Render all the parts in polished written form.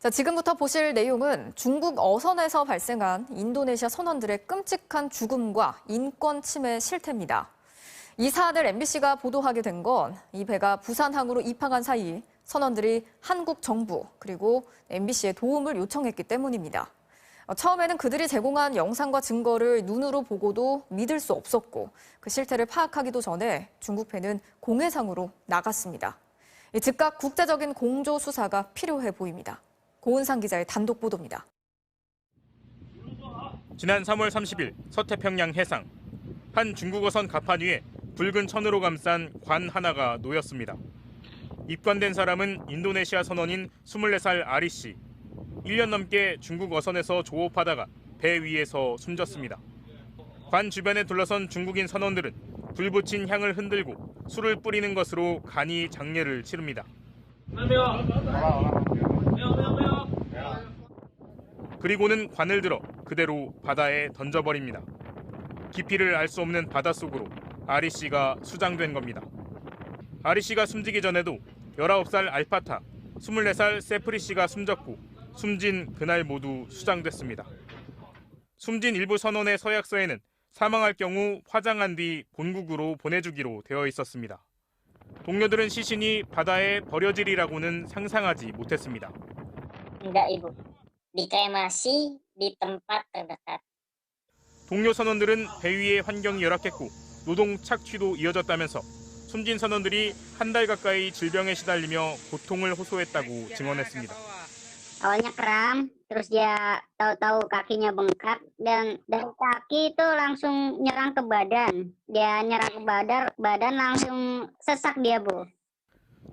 자, 지금부터 보실 내용은 중국 어선에서 발생한 인도네시아 선원들의 끔찍한 죽음과 인권 침해 실태입니다. 이 사안을 MBC가 보도하게 된 건 이 배가 부산항으로 입항한 사이 선원들이 한국 정부 그리고 MBC에 도움을 요청했기 때문입니다. 처음에는 그들이 제공한 영상과 증거를 눈으로 보고도 믿을 수 없었고 그 실태를 파악하기도 전에 중국 배는 공해상으로 나갔습니다. 즉각 국제적인 공조 수사가 필요해 보입니다. 고은상 기자의 단독 보도입니다. 지난 3월 30일 서태평양 해상. 한 중국어선 갑판 위에 붉은 천으로 감싼 관 하나가 놓였습니다. 입관된 사람은 인도네시아 선원인 24살 아리 씨. 1년 넘게 중국 어선에서 조업하다가 배 위에서 숨졌습니다. 관 주변에 둘러선 중국인 선원들은 불 붙인 향을 흔들고 술을 뿌리는 것으로 간이 장례를 치릅니다. 그리고는 관을 들어 그대로 바다에 던져버립니다. 깊이를 알 수 없는 바닷속으로 아리 씨가 수장된 겁니다. 아리 씨가 숨지기 전에도 19살 알파타, 24살 세프리 씨가 숨졌고 숨진 그날 모두 수장됐습니다. 숨진 일부 선원의 서약서에는 사망할 경우 화장한 뒤 본국으로 보내주기로 되어 있었습니다. 동료들은 시신이 바다에 버려지리라고는 상상하지 못했습니다. Enggak, Ibu. Dikremasi di tempat terdekat. 동료 선원들은 배 위의 환경이 열악했고 노동 착취도 이어졌다면서 숨진 선원들이 한 달 가까이 질병에 시달리며 고통을 호소했다고 증언했습니다. Awalnya kram, terus dia tahu-tahu kakinya bengkak dan dari kaki itu langsung nyerang ke badan. Dia nyerang ke badan langsung sesak dia, Bu.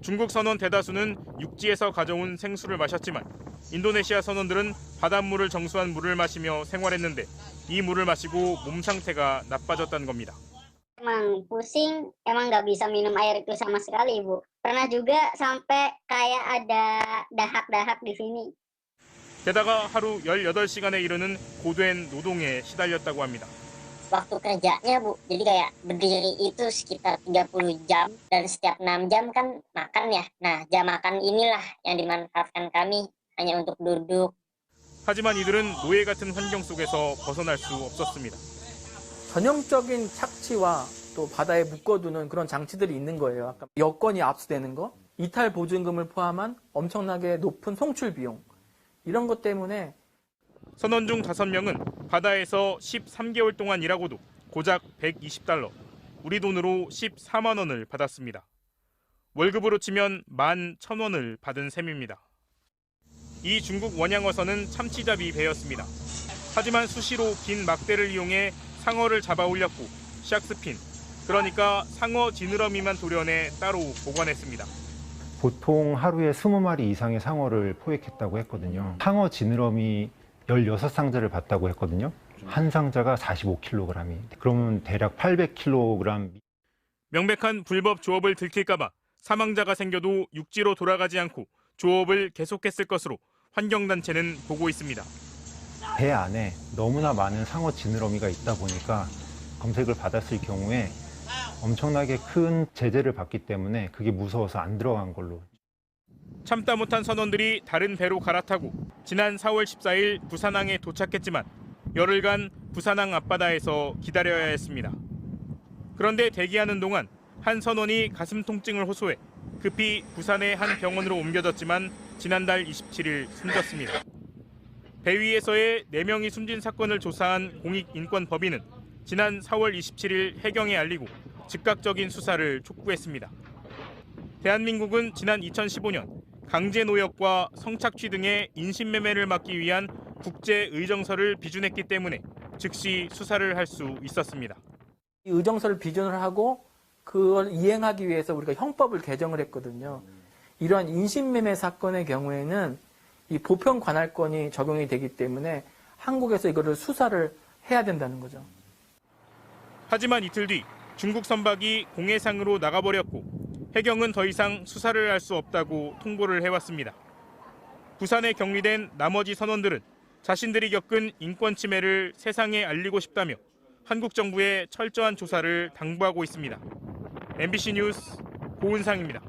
중국 선원 대다수는 육지에서 가져온 생수를 마셨지만 인도네시아 선원들은 바닷물을 정수한 물을 마시며 생활했는데 이 물을 마시고 몸 상태가 나빠졌다는 겁니다. Emang pusing, emang nggak bisa minum air itu sama sekali, Ibu. Pernah juga sampai kayak ada dahak-dahak di sini. 게다가 하루 18시간에 이르는 고된 노동에 시달렸다고 합니다. Waktu kerjanya, Bu, jadi kayak berdiri itu sekitar 30 jam dan setiap 6 jam kan makan ya. Nah, jam makan inilah yang dimanfaatkan kami hanya untuk duduk. 하지만 이들은 노예 같은 환경 속에서 벗어날 수 없었습니다. 전형적인 착취와 또 바다에 묶어두는 그런 장치들이 있는 거예요. 아까 여권이 압수되는 거, 이탈 보증금을 포함한 엄청나게 높은 송출 비용, 이런 것 때문에 선원 중 5명은 바다에서 13개월 동안 일하고도 고작 $120, 우리 돈으로 14만 원을 받았습니다. 월급으로 치면 11,000원을 받은 셈입니다. 이 중국 원양어선은 참치잡이 배였습니다. 하지만 수시로 긴 막대를 이용해 상어를 잡아 올렸고 샥스핀, 그러니까 상어 지느러미만 도려내 따로 보관했습니다. 보통 하루에 20마리 이상의 상어를 포획했다고 했거든요. 상어 지느러미 16상자를 봤다고 했거든요. 한 상자가 45kg이. 그러면 대략 800kg. 명백한 불법 조업을 들킬까 봐 사망자가 생겨도 육지로 돌아가지 않고 조업을 계속했을 것으로 환경단체는 보고 있습니다. 배 안에 너무나 많은 상어 지느러미가 있다 보니까 검색을 받았을 경우에 엄청나게 큰 제재를 받기 때문에 그게 무서워서 안 들어간 걸로. 참다 못한 선원들이 다른 배로 갈아타고 지난 4월 14일 부산항에 도착했지만 열흘간 부산항 앞바다에서 기다려야 했습니다. 그런데 대기하는 동안 한 선원이 가슴 통증을 호소해 급히 부산의 한 병원으로 옮겨졌지만 지난달 27일 숨졌습니다. 배 위에서의 4명이 숨진 사건을 조사한 공익인권법인은 지난 4월 27일 해경에 알리고 즉각적인 수사를 촉구했습니다. 대한민국은 지난 2015년 강제노역과 성착취 등의 인신매매를 막기 위한 국제의정서를 비준했기 때문에 즉시 수사를 할 수 있었습니다. 이 의정서를 비준을 하고 그걸 이행하기 위해서 우리가 형법을 개정을 했거든요. 이러한 인신매매 사건의 경우에는 이 보편 관할권이 적용이 되기 때문에 한국에서 이거를 수사를 해야 된다는 거죠. 하지만 이틀 뒤 중국 선박이 공해상으로 나가버렸고 해경은 더 이상 수사를 할 수 없다고 통보를 해왔습니다. 부산에 격리된 나머지 선원들은 자신들이 겪은 인권 침해를 세상에 알리고 싶다며 한국 정부의 철저한 조사를 당부하고 있습니다. MBC 뉴스 고은상입니다.